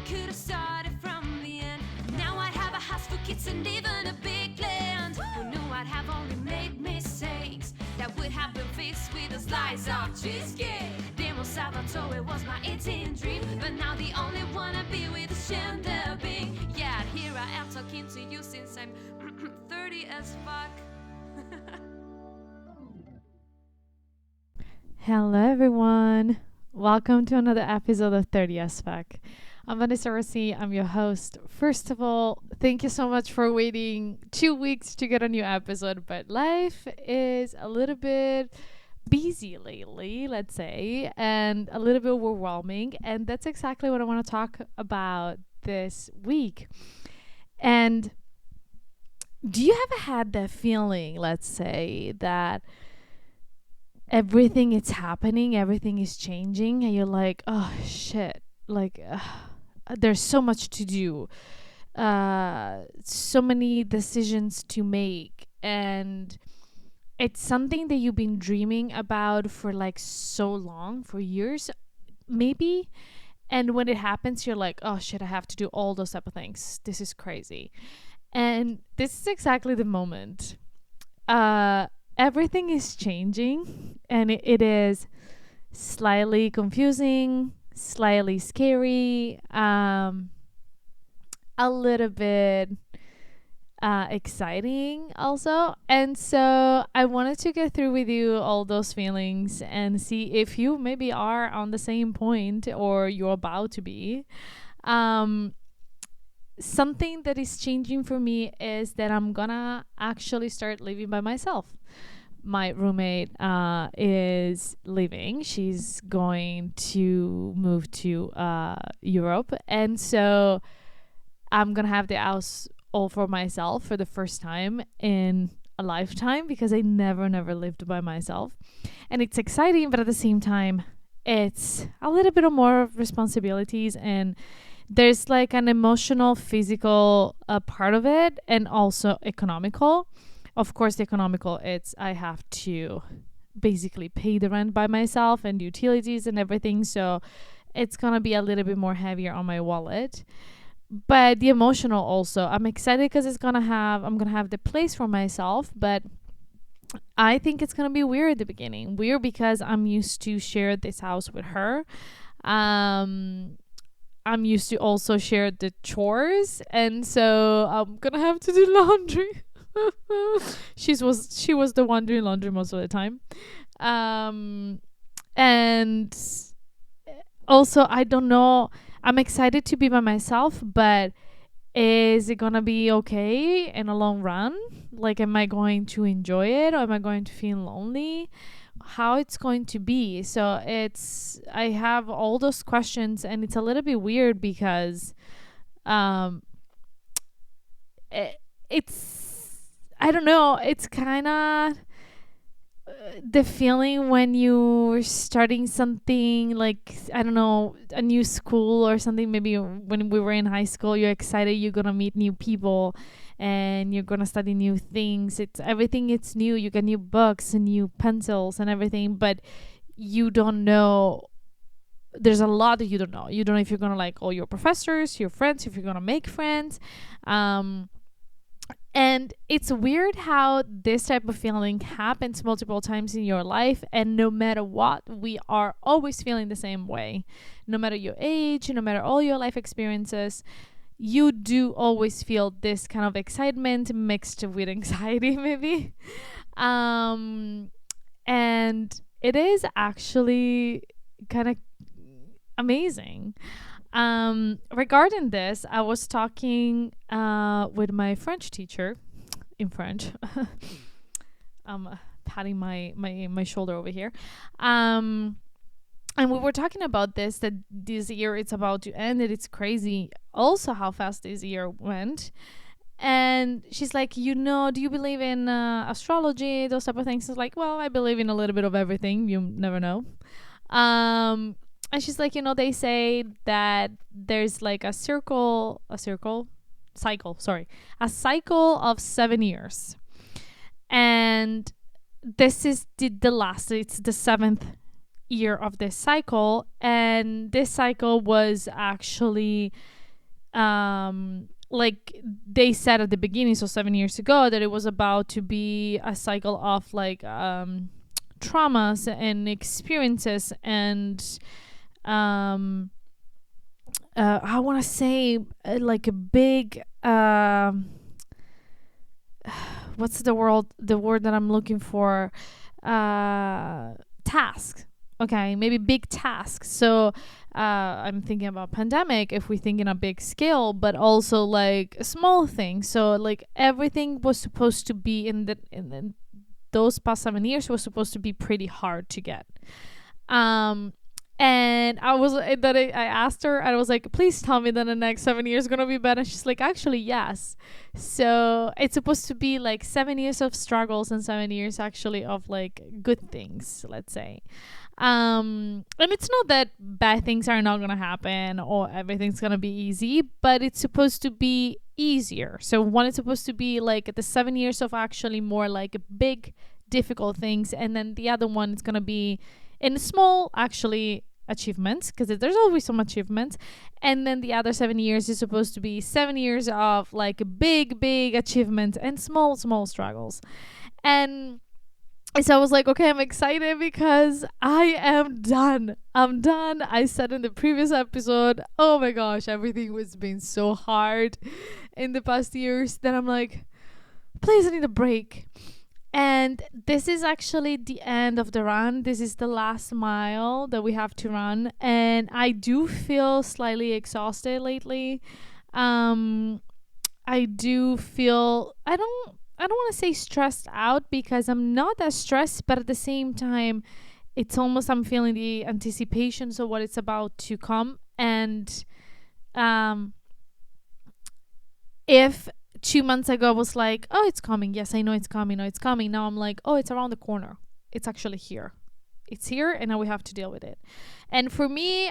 could have started from the end. Now I'd have a house for kids and even a big land. Who knew I'd have only made mistakes that would have been fixed with a slice of cheesecake. Demo Salvatore was my 18 dream, but now the only one I be with is Chandler Bing. Yeah, here I am talking to you since I'm 30 as fuck. Hello everyone, welcome to another episode of 30 as Fuck. I'm Vanessa. I'm your host. First of all, thank you so much for waiting 2 weeks to get a new episode, but life is a little bit busy lately, let's say, and a little bit overwhelming, and that's exactly what I want to talk about this week. And do you ever had that feeling, let's say, that everything is happening, everything is changing, and you're like, oh shit, like there's so much to do, so many decisions to make, and it's something that you've been dreaming about for like so long, for years maybe, and when it happens you're like, oh shit, I have to do all those type of things, this is crazy. And this is exactly the moment. Everything is changing, and it is slightly confusing, slightly scary, a little bit exciting also. And so I wanted to get through with you all those feelings and see if you maybe are on the same point or you're about to be. Something that is changing for me is that I'm gonna actually start living by myself. My roommate is leaving. She's going to move to Europe, and so I'm gonna have the house all for myself for the first time in a lifetime, because I never lived by myself. And it's exciting, but at the same time it's a little bit of more responsibilities, and there's like an emotional, physical part of it, and also economical. Of course, the economical, it's I have to basically pay the rent by myself and utilities and everything, so it's gonna be a little bit more heavier on my wallet. But the emotional also, I'm excited because I'm gonna have the place for myself, but I think it's gonna be weird at the beginning. Weird because I'm used to share this house with her. I'm used to also share the chores, and so I'm gonna have to do laundry. She was the one doing laundry most of the time. And also I don't know, I'm excited to be by myself, but is it gonna be okay in a long run? Like, am I going to enjoy it, or am I going to feel lonely? How it's going to be? So I have all those questions, and it's a little bit weird because it's I don't know, it's kind of the feeling when you're starting something, like, I don't know, a new school or something. Maybe when we were in high school, you're excited, you're gonna meet new people and you're gonna study new things. It's everything, it's new. You get new books and new pencils and everything, but you don't know, there's a lot that you don't know. You don't know if you're gonna like all your professors, your friends, if you're gonna make friends. And it's weird how this type of feeling happens multiple times in your life, and no matter what, we are always feeling the same way. No matter your age, no matter all your life experiences, you do always feel this kind of excitement mixed with anxiety, maybe. And it is actually kind of amazing. Regarding this, I was talking with my French teacher in French. I'm patting my shoulder over here. And we were talking about this, that this year it's about to end, and it's crazy also how fast this year went. And she's like, do you believe in astrology, those type of things? It's like, well, I believe in a little bit of everything. You never know. And she's like, they say that there's like a cycle of 7 years. And this is the last, it's the 7th year of this cycle, and this cycle was actually like they said at the beginning, so 7 years ago, that it was about to be a cycle of like traumas and experiences and I want to say like a big what's the word that I'm looking for, task. Okay, maybe big tasks. So I'm thinking about pandemic if we think in a big scale, but also like small things. So like everything was supposed to be in those past 7 years was supposed to be pretty hard to get. And I asked her, and I was like, please tell me that the next 7 years gonna be better. She's like, actually, yes. So it's supposed to be like 7 years of struggles and 7 years actually of like good things, let's say. And it's not that bad things are not gonna happen or everything's gonna be easy, but it's supposed to be easier. So one is supposed to be like the 7 years of actually more like big difficult things, and then the other one is gonna be in small actually achievements, because there's always some achievements, and then the other 7 years is supposed to be 7 years of like big achievements and small struggles. And so I was like, okay, I'm excited because I am done. I'm done. I said in the previous episode, oh my gosh, everything was being so hard in the past years that I'm like, please, I need a break. And this is actually the end of the run. This is the last mile that we have to run. And I do feel slightly exhausted lately. I do feel, I don't want to say stressed out, because I'm not that stressed, but at the same time, it's almost, I'm feeling the anticipations of what it's about to come. And if 2 months ago I was like, oh, it's coming, yes, I know it's coming, no, it's coming, now I'm like, oh, it's around the corner, it's actually here, it's here, and now we have to deal with it. And for me,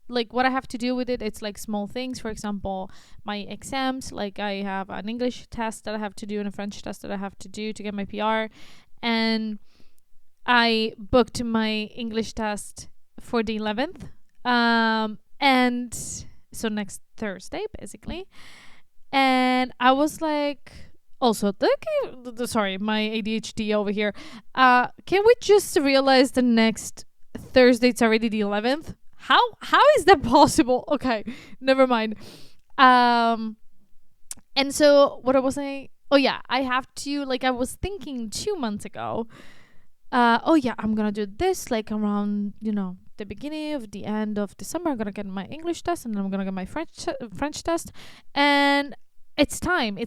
like what I have to deal with it, it's like small things. For example, my exams, like I have an English test that I have to do and a French test that I have to do to get my PR, and I booked my English test for the 11th, and so next Thursday basically. And I was like, also, sorry, my ADHD over here. Can we just realize the next Thursday it's already the 11th? How is that possible? Okay, never mind. And so what I was saying, oh yeah, I have to, like, I was thinking 2 months ago, oh yeah, I'm gonna do this like around, the beginning of the end of December. I'm gonna get my English test, and then I'm gonna get my French test, and it's time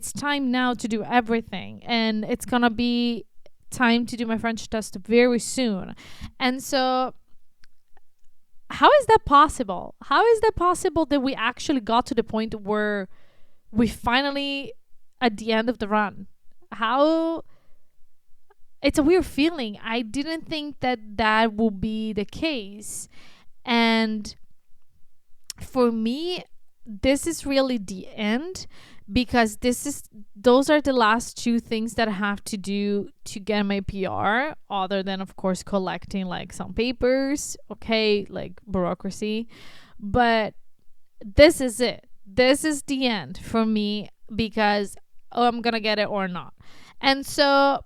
now to do everything, and it's gonna be time to do my French test very soon. And so how is that possible? How is that possible that we actually got to the point where we finally at the end of the run? How it's a weird feeling. I didn't think that would be the case. And for me, this is really the end, because those are the last two things that I have to do to get my PR, other than of course collecting like some papers, okay, like bureaucracy. But this is it. This is the end for me, because I'm gonna get it or not. And so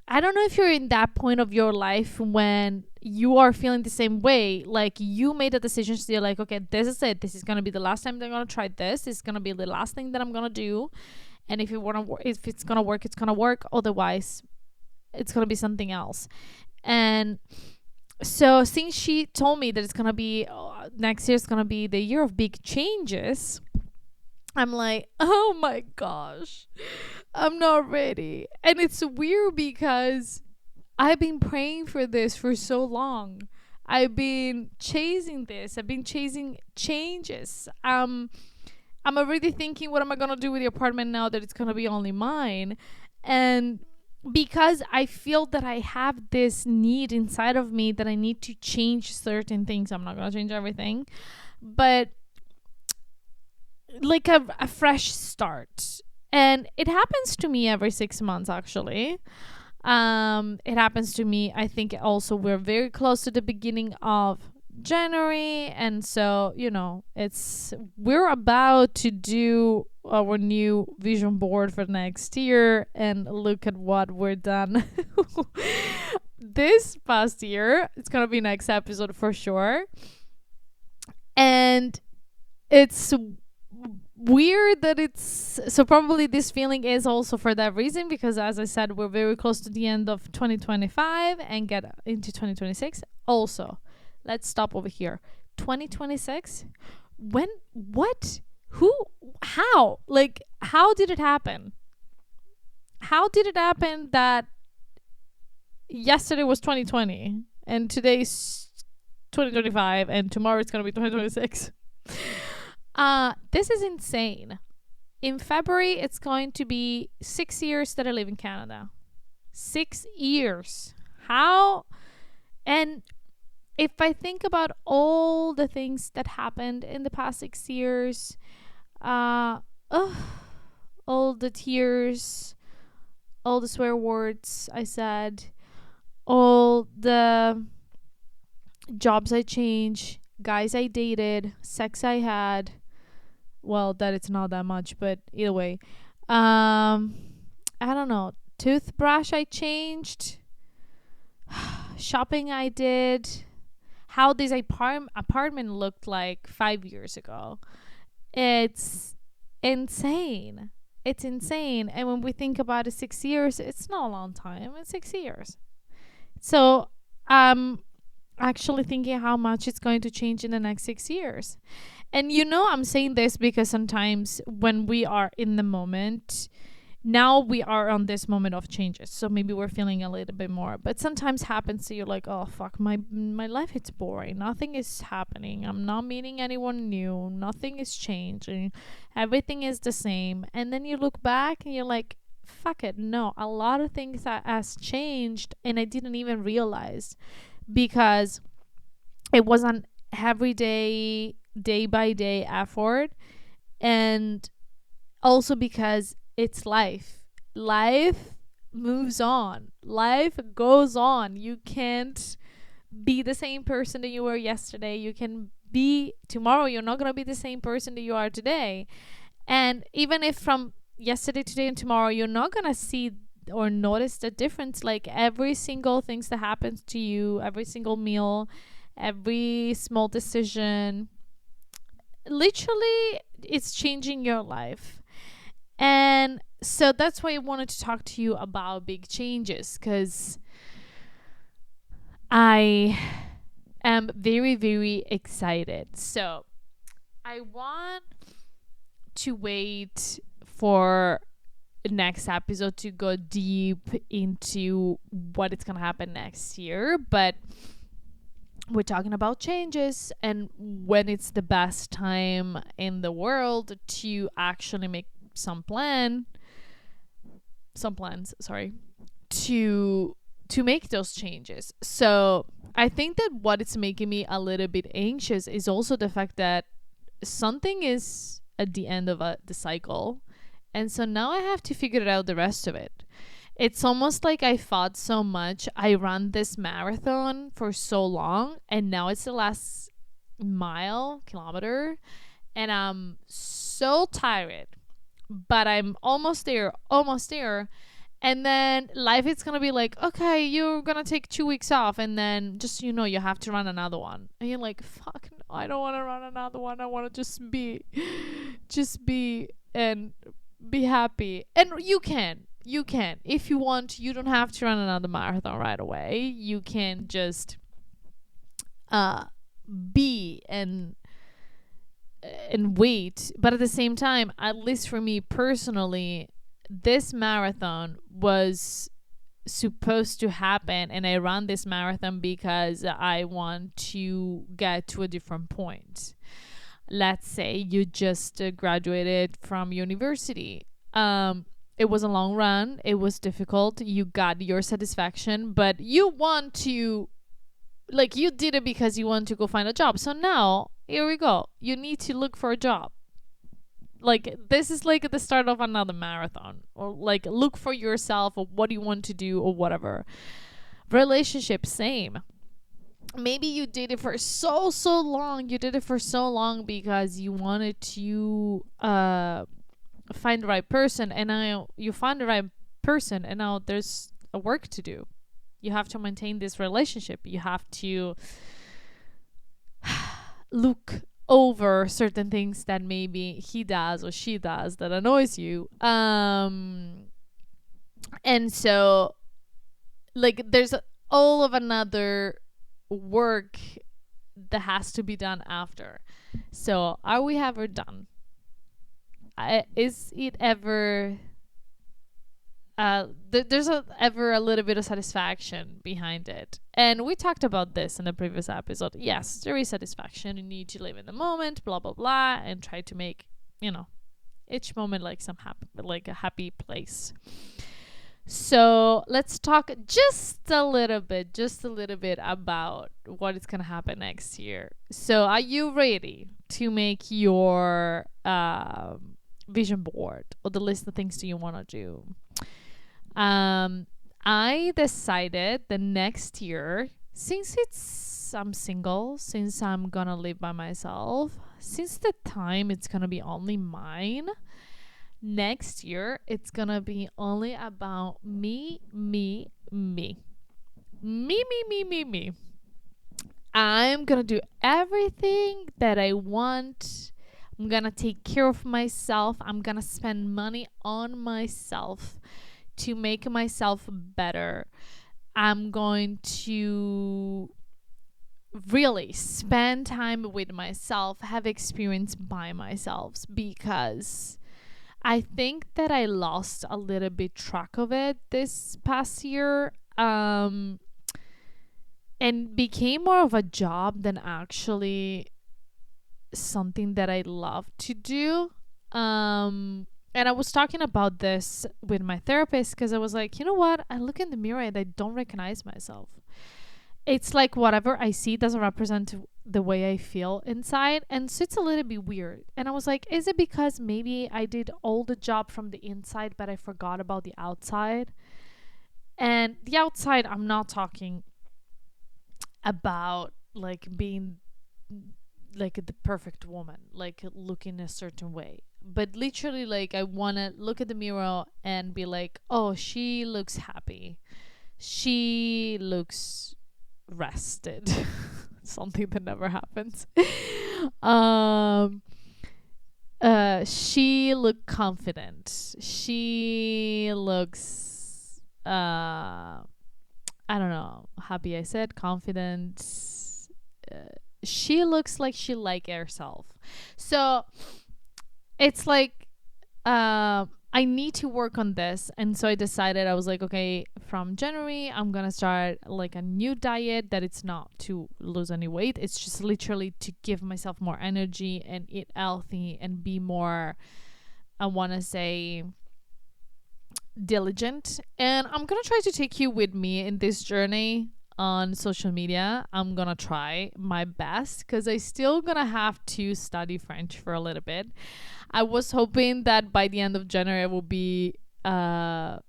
I don't know if you're in that point of your life when you are feeling the same way. Like you made a decision, so you're like, okay, this is it. This is going to be the last time that I'm going to try this. This is going to be the last thing that I'm going to do. And if it's going to work, it's going to work. Otherwise, it's going to be something else. And so since she told me that it's going to be, next year is going to be the year of big changes, I'm like, oh my gosh, I'm not ready. And it's weird because I've been praying for this for so long. I've been chasing this. I've been chasing changes. I'm already thinking, what am I going to do with the apartment now that it's going to be only mine? And because I feel that I have this need inside of me that I need to change certain things. I'm not going to change everything, but like a fresh start. And it happens to me every 6 months actually. It happens to me. I think also we're very close to the beginning of January, and so we're about to do our new vision board for next year, and look at what we're done this past year. It's gonna be next episode for sure. And it's weird that it's so, probably this feeling is also for that reason, because as I said, we're very close to the end of 2025 and get into 2026. Also, let's stop over here. 2026, when, what, who, how, like, how did it happen? How did it happen that yesterday was 2020 and today's 2025 and tomorrow it's gonna be 2026? This is insane. In February, it's going to be 6 years that I live in Canada. 6 years. How? And if I think about all the things that happened in the past 6 years, all the tears, all the swear words I said, all the jobs I changed, guys I dated, sex I had. Well, that it's not that much, but either way. I don't know. Toothbrush I changed. Shopping I did. How this apartment looked like 5 years ago. It's insane. It's insane. And when we think about it, 6 years, it's not a long time. It's 6 years. So actually thinking how much it's going to change in the next 6 years. And I'm saying this because sometimes when we are in the moment, now we are on this moment of changes, so maybe we're feeling a little bit more, but sometimes happens to you like, oh fuck, my life, it's boring, nothing is happening, I'm not meeting anyone new, nothing is changing, everything is the same. And then you look back and you're like, fuck it, no, a lot of things that has changed and I didn't even realize, because it was an everyday, day by day effort, and also because it's life moves on, life goes on. You can't be the same person that you were yesterday. You can be tomorrow, you're not going to be the same person that you are today. And even if from yesterday, today and tomorrow you're not going to see or notice the difference, like every single things that happens to you, every single meal, every small decision, literally it's changing your life. And so that's why I wanted to talk to you about big changes, because I am very, very excited. So I want to wait for next episode to go deep into what is going to happen next year, but we're talking about changes and when it's the best time in the world to actually make some plans to make those changes. So I think that what is making me a little bit anxious is also the fact that something is at the end of the cycle, and so now I have to figure out the rest of it. It's almost like I fought so much. I ran this marathon for so long, and now it's the last kilometer, and I'm so tired, but I'm almost there. And then life is gonna be like, okay, you're gonna take 2 weeks off, and then just you have to run another one, and you're like, fuck, no, I don't want to run another one. I want to just be and be happy. And you can if you want. You don't have to run another marathon right away. You can just be and wait. But at the same time, at least for me personally, this marathon was supposed to happen, and I ran this marathon because I want to get to a different point. Let's say you just graduated from university. It was a long run, it was difficult, you got your satisfaction, but you want to, like, you did it because you want to go find a job. So now here we go, you need to look for a job. like this is like the start of another marathon, or like look for yourself or what you want to do or whatever. Relationship, same. Maybe you did it for so long. You did it for so long because you wanted to find the right person, and now you find the right person, and now there's a work to do. You have to maintain this relationship. You have to look over certain things that maybe he does or she does that annoys you. And so like there's all of another work that has to be done after. So are we ever done? Is it ever there's ever a little bit of satisfaction behind it? And we talked about this in the previous episode. Yes, there is satisfaction. You need to live in the moment, blah blah blah, and try to make, you know, each moment like a happy place. So let's talk just a little bit about what is gonna happen next year. So are you ready to make your vision board or the list of things that you want to do? I decided the next year, since I'm single, since I'm gonna live by myself, since the time it's gonna be only mine, next year it's gonna be only about me. I'm gonna do everything that I want. I'm gonna take care of myself. I'm gonna spend money on myself to make myself better. I'm going to really spend time with myself, have experience by myself, because I think that I lost a little bit track of it this past year, and became more of a job than actually something that I love to do. And I was talking about this with my therapist because I was like, you know what? I look in the mirror and I don't recognize myself. It's like whatever I see doesn't represent the way I feel inside. And so it's a little bit weird. And I was like, is it because maybe I did all the job from the inside, but I forgot about the outside? And the outside, I'm not talking about like being like the perfect woman, like looking a certain way, but literally like I want to look at the mirror and be like, oh, she looks happy, she looks rested. Something that never happens. She looked confident, she looks I don't know, happy, I said confident, she looks like she like herself. So it's like I need to work on this. And so I decided, I was like, okay, from January I'm gonna start like a new diet that it's not to lose any weight, it's just literally to give myself more energy and eat healthy and be more, I want to say, diligent. And I'm gonna try to take you with me in this journey on social media. I'm gonna try my best because I still gonna have to study French for a little bit. I was hoping that by the end of January I will be I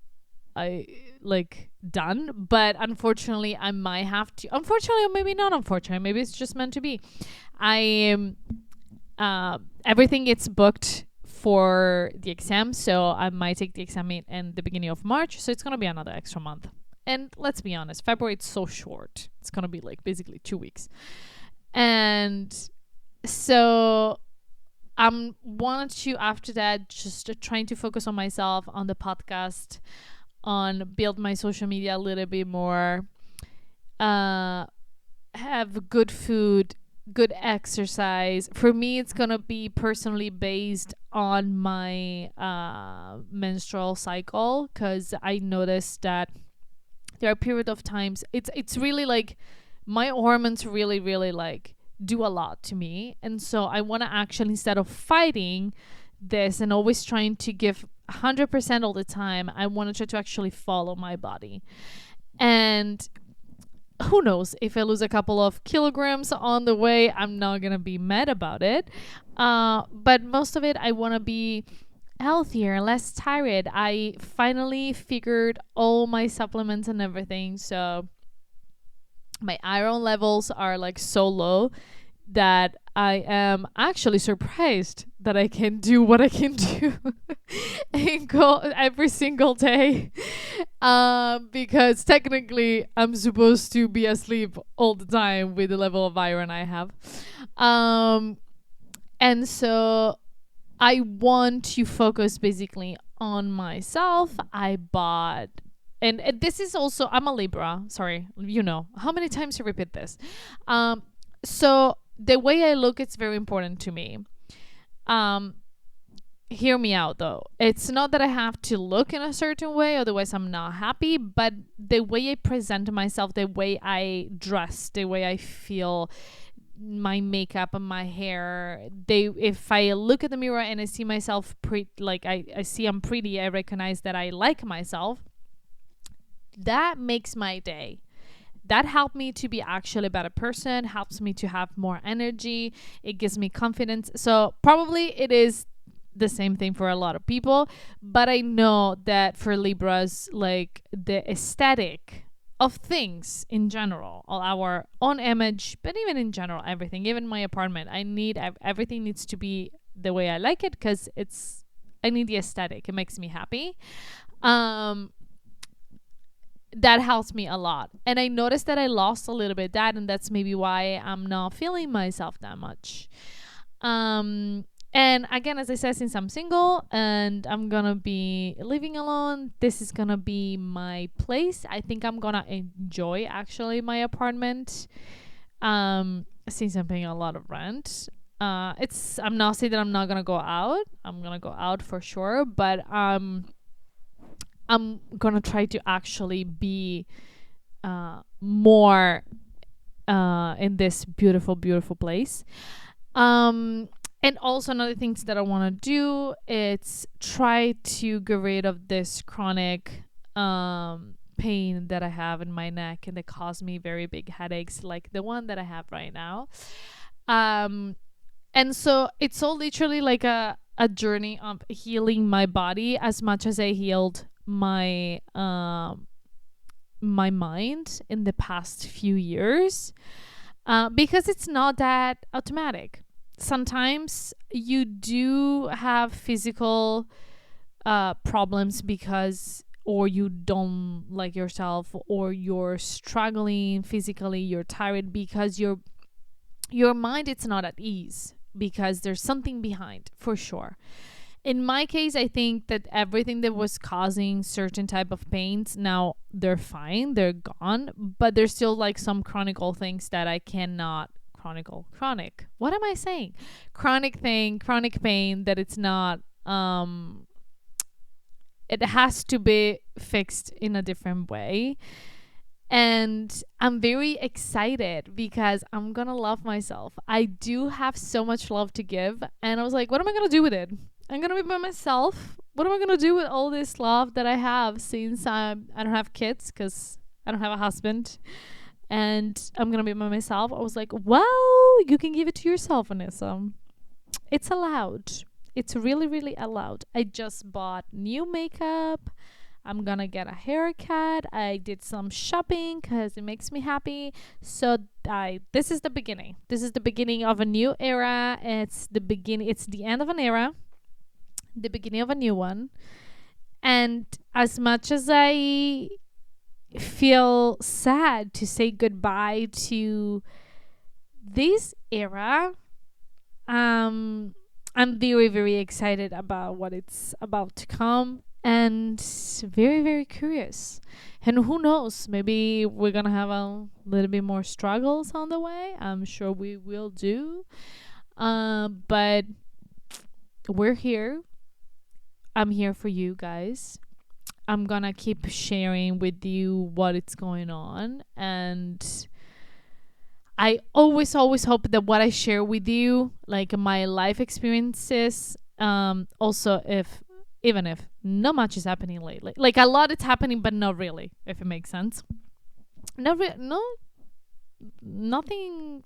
like done, but unfortunately I might have to, unfortunately, or maybe not unfortunately, maybe it's just meant to be. I am everything gets booked for the exam, so I might take the exam in the beginning of March, so it's gonna be another extra month. And let's be honest, February it's so short, it's gonna be like basically 2 weeks. And so I'm wanted to, after that, just trying to focus on myself, on the podcast, on build my social media a little bit more, have good food, good exercise. For me, it's gonna be personally based on my menstrual cycle, because I noticed that there are period of times it's really like my hormones really like do a lot to me. And so I want to actually, instead of fighting this and always trying to give 100% all the time, I want to try to actually follow my body. And who knows, if I lose a couple of kilograms on the way, I'm not gonna be mad about it. But most of it, I want to be healthier, less tired. I finally figured all my supplements and everything, so my iron levels are like so low that I am actually surprised that I can do what I can do and go every single day. Because technically I'm supposed to be asleep all the time with the level of iron I have. And so I want to focus basically on myself. I bought, and this is also, I'm a Libra. Sorry, how many times to repeat this? So the way I look, it's very important to me. Hear me out though. It's not that I have to look in a certain way, otherwise I'm not happy, but the way I present myself, the way I dress, the way I feel, my makeup and my hair, if I look at the mirror and I see myself I see I'm pretty, I recognize that I like myself, that makes my day. That helped me to be actually a better person, helps me to have more energy, it gives me confidence. So probably it is the same thing for a lot of people, but I know that for Libras, like the aesthetic of things in general, all our own image, but even in general, everything, even my apartment, everything needs to be the way I like it, because I need the aesthetic. It makes me happy. That helps me a lot. And I noticed that I lost a little bit of that, and that's maybe why I'm not feeling myself that much. And again, as I said, since I'm single and I'm gonna be living alone, this is gonna be my place. I think I'm gonna enjoy actually my apartment, since I'm paying a lot of rent. I'm not saying that I'm not gonna go out. I'm gonna go out for sure, but I'm gonna try to actually be more in this beautiful, beautiful place. And also another things that I want to do is try to get rid of this chronic pain that I have in my neck, and that cause me very big headaches like the one that I have right now. And so it's all literally like a journey of healing my body as much as I healed my my mind in the past few years, because it's not that automatic. Sometimes you do have physical problems because, or you don't like yourself, or you're struggling physically, you're tired because your mind, it's not at ease, because there's something behind for sure. In my case, I think that everything that was causing certain type of pains, now they're fine, they're gone, but there's still like some chronic things that I cannot chronic. What am I saying? Chronic pain that it's not, it has to be fixed in a different way. And I'm very excited because I'm gonna love myself. I do have so much love to give, and I was like, what am I gonna do with it? I'm gonna be by myself. What am I gonna do with all this love that I have, since I don't have kids, because I don't have a husband, and I'm gonna be by myself? I was like, well, you can give it to yourself, Vanessa. It's allowed. It's really, really allowed. I just bought new makeup. I'm gonna get a haircut. I did some shopping because it makes me happy. So this is the beginning. This is the beginning of a new era. It's the end of an era, the beginning of a new one. And as much as I feel sad to say goodbye to this era, I'm very, very excited about what it's about to come, and very, very curious. And who knows, maybe we're gonna have a little bit more struggles on the way. I'm sure we will do, but we're here. I'm here for you guys. I'm gonna keep sharing with you what is going on, and I always hope that what I share with you, like my life experiences, also even if not much is happening lately, like a lot is happening, but not really, if it makes sense. No, nothing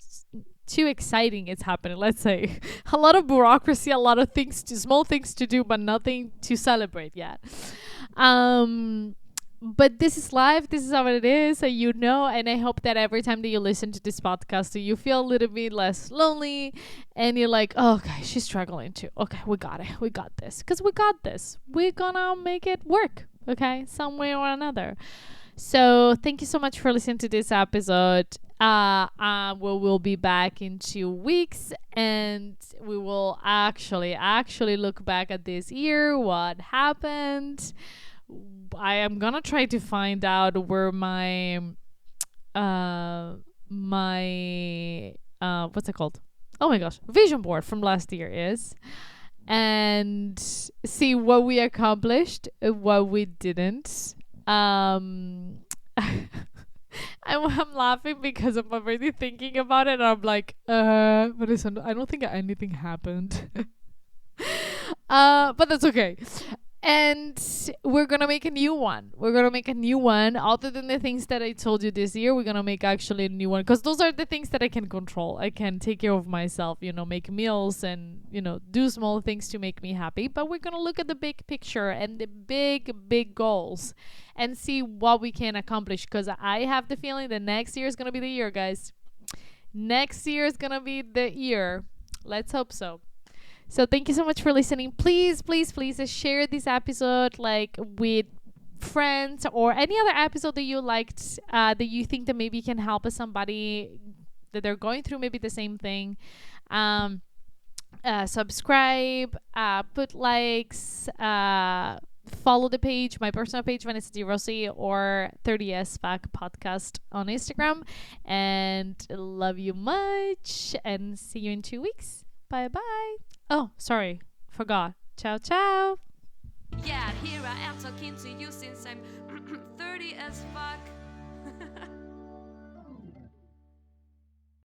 too exciting is happening, let's say. A lot of bureaucracy, a lot of small things to do, but nothing to celebrate yet. um but this is life, this is how it is, so and I hope that every time that you listen to this podcast, you feel a little bit less lonely, and you're like, oh, okay, she's struggling too. Okay, we got it, we got this, because we got this, we're gonna make it work, okay, some way or another. So thank you so much for listening to this episode. We will be back in 2 weeks, and we will actually look back at this year, what happened. I am gonna try to find out where my what's it called? Oh my gosh, vision board from last year is, and see what we accomplished, what we didn't. I'm laughing because I'm already thinking about it. And I'm like, but I don't think anything happened. But that's okay. And we're gonna make a new one. Other than the things that I told you this year, we're gonna make actually a new one, because those are the things that I can control. I can take care of myself, make meals and, do small things to make me happy. But we're gonna look at the big picture and the big goals and see what we can accomplish, because I have the feeling that next year is gonna be the year, guys. Next year is gonna be the year. Let's hope so. So thank you so much for listening. Please share this episode with friends, or any other episode that you liked, that you think that maybe can help somebody that they're going through maybe the same thing. Subscribe, put likes, follow the page, my personal page, Vanessa Di Rossi, or 30S Fac Podcast on Instagram. And love you much, and see you in 2 weeks. Bye bye. Oh, sorry, forgot. Ciao, ciao. Yeah, here I am talking to you since I'm 30 as fuck.